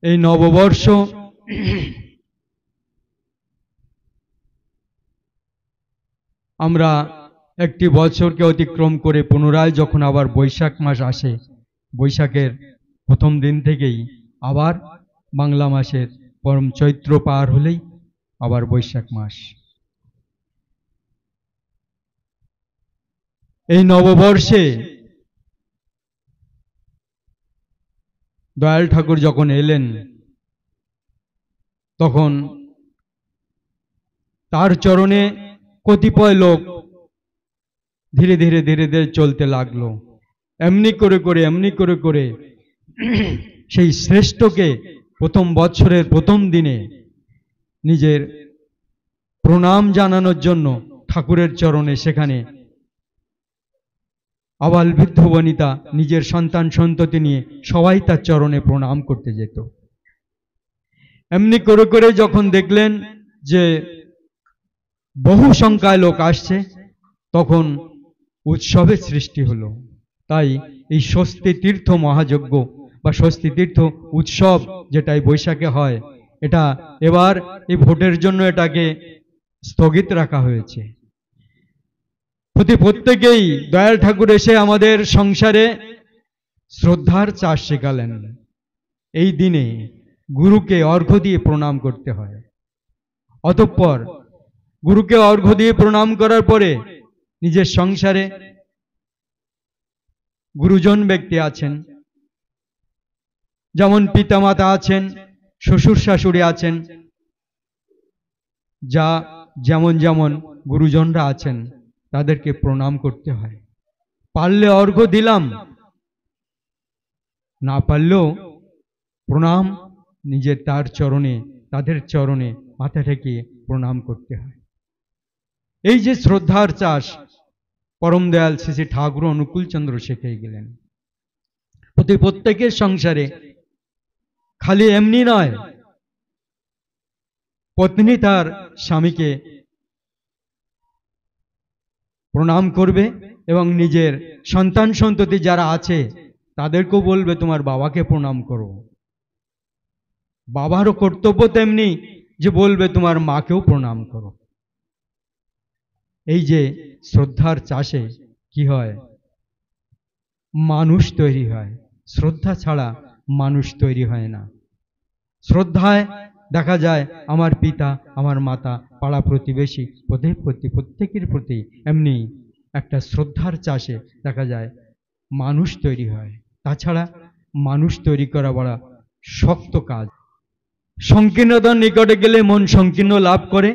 এই নববর্ষ আমরা একটি বছরকে অতিক্রম করে পুনরায় যখন আবার বৈশাখ মাস আসে, বৈশাখের প্রথম দিন থেকেই আবার বাংলা মাসের পরম চৈত্র পার হলেই আবার বৈশাখ মাস। এই নববর্ষে দয়াল ঠাকুর যখন এলেন তখন তার চরণে কতিপয় লোক ধীরে ধীরে ধীরে ধীরে চলতে লাগলো। এমনি করে করে সেই শ্রেষ্ঠকে প্রথম বছরের প্রথম দিনে নিজের প্রণাম জানানোর জন্য ঠাকুরের চরণে সেখানে আবাল বৃদ্ধ বনিতা নিজের সন্তান সন্ততি নিয়ে সবাই তার চরণে প্রণাম করতে যেত। এমনি করে করে যখন দেখলেন যে বহু সংখ্যায় লোক আসছে, তখন উৎসবের সৃষ্টি হলো। তাই এই ষষ্ঠী তীর্থ মহাযজ্ঞ বা ষষ্ঠী তীর্থ উৎসব যেটাই বৈশাখে হয়, এটা এবার এই ভোটের জন্য এটাকে স্থগিত রাখা হয়েছে। প্রত্যেকেই দয়াল ঠাকুর এসে আমাদের সংসারে শ্রদ্ধার চাষ শেখালেন। এই দিনে গুরুকে অর্ঘ্য দিয়ে প্রণাম করতে হয়। অতঃপর গুরুকে অর্ঘ্য দিয়ে প্রণাম করার পরে নিজের সংসারে গুরুজন ব্যক্তি আছেন, যেমন পিতামাতা আছেন, শ্বশুর শাশুড়ি আছেন, যা যেমন যেমন গুরুজনরা আছেন তাদেরকে প্রণাম করতে হয়। পারলে অর্ঘ্য দিলাম, না পারলেও প্রণাম নিজের তার চরণে, তাদের চরণে মাথা ঠেকিয়ে প্রণাম করতে হয়। এই যে শ্রদ্ধার চাষ পরম দয়াল শ্রী শ্রী ঠাকুর অনুকূল চন্দ্র শিখিয়ে গেলেন। প্রত্যেকের সংসারে খালি এমনি নয়, পত্নী তার স্বামীকে প্রণাম করবে এবং নিজের সন্তান সন্ততি যারা আছে তাদেরকেও বলবে তোমার বাবাকে প্রণাম করো। বাবারও কর্তব্য তেমনি যে বলবে তোমার মাকেও প্রণাম করো। এই যে শ্রদ্ধার চাষে কি হয়, মানুষ তৈরি হয়। শ্রদ্ধা ছাড়া মানুষ তৈরি হয় না। শ্রদ্ধায় দেখা যায় আমার পিতা, আমার মাতা, পাড়া প্রতিবেশী, প্রত্যেকের প্রতি এমনি একটা শ্রদ্ধার চাষে দেখা যায় মানুষ তৈরি হয়। তাছাড়া মানুষ তৈরি করা বড় শক্ত কাজ। সংকীর্ণতার নিকটে গেলে মন সংকীর্ণ লাভ করে,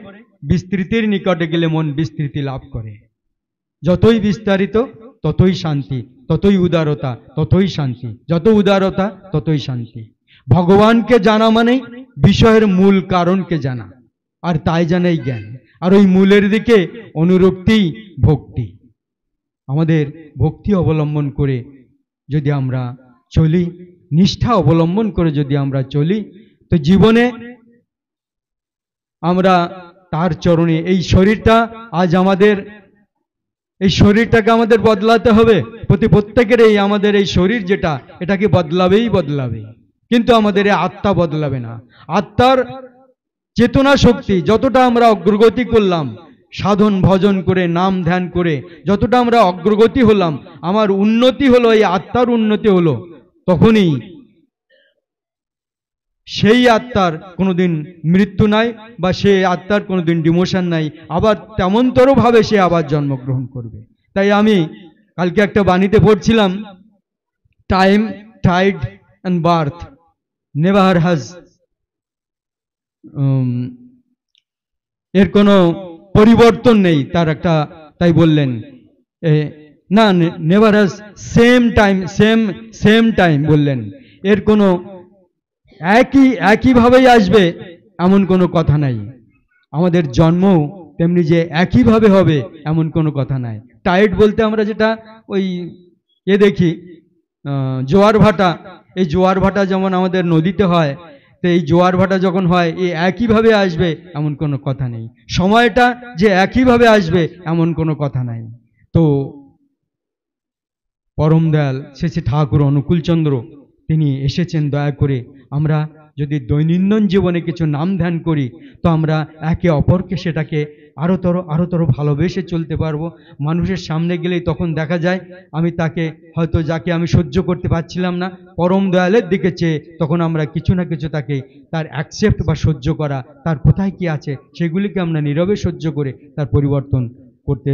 বিস্তৃতির নিকটে গেলে মন বিস্তৃতি লাভ করে। যতই বিস্তারিত ততই শান্তি, ততই উদারতা ততই শান্তি, যত উদারতা ততই শান্তি। ভগবানকে জানা মানে বিষয়ের মূল কারণকে জানা, আর তাই জানাই জ্ঞান। আর ওই মূলের দিকে অনুরক্তি ভক্তি। আমাদের ভক্তি অবলম্বন করে যদি আমরা চলি, নিষ্ঠা অবলম্বন করে যদি আমরা চলি, তো জীবনে আমরা তার চরণে এই শরীরটা আজ আমাদের, এই শরীরটাকে আমাদের বদলাতে হবে। প্রত্যেকের এই আমাদের এই শরীর যেটা, এটাকে বদলাবেই বদলাবে, কিন্তু আমাদের এই আত্মা বদলাবে না। আত্মার চেতনা শক্তি যতটা আমরা অগ্রগতি করলাম, সাধন ভজন করে নাম ধ্যান করে যতটা আমরা অগ্রগতি হলাম, আমার উন্নতি হলো, এই আত্মার উন্নতি হলো, তখনই সেই আত্মার কোনোদিন মৃত্যু নাই বা সেই আত্মার কোনোদিন ডিমোশন নাই, আবার তেমনতর ভাবে সে আবার জন্মগ্রহণ করবে। তাই আমি কালকে একটা বাণীতে পড়ছিলাম, time, tide and birth never has, এর কোনো পরিবর্তন নেই তার একটা, তাই বললেন না, নেভার হ্যাজ সেম টাইম বললেন। এর কোনো একইভাবেই আসবে এমন কোনো কথা নাই। আমাদের জন্ম তেমনি যে একইভাবে হবে এমন কোনো কথা নাই। টাইড বলতে আমরা যেটা ওই দেখি জোয়ার ভাটা, এই জোয়ার ভাটা যেমন আমাদের নদীতে হয়, তো এই জোয়ার ভাটা যখন হয় এই একইভাবে আসবে এমন কোনো কথা নেই। সময়টা যে একইভাবে আসবে এমন কোনো কথা নাই। তো পরম দয়াল শ্রী শ্রী ঠাকুর অনুকূল চন্দ্র তিনি এসেছেন দয়া করে। আমরা যদি দৈনন্দিন জীবনে কিছু নাম ধ্যান করি, তো আমরা একে অপরকে সেটাকে আরোতর ভালোবেসে চলতে পারবো। মানুষের সামনে গেলেই তখন দেখা যায় আমি তাকে, হয়তো যাকে আমি সহ্য করতে পারছিলাম না, পরম দয়ালের দিকে চেয়ে তখন আমরা কিছু না কিছু তাকে তার অ্যাকসেপ্ট বা সহ্য করা, তার কোথায় কি আছে সেগুলিকে আমরা নীরবে সহ্য করে তার পরিবর্তন করতে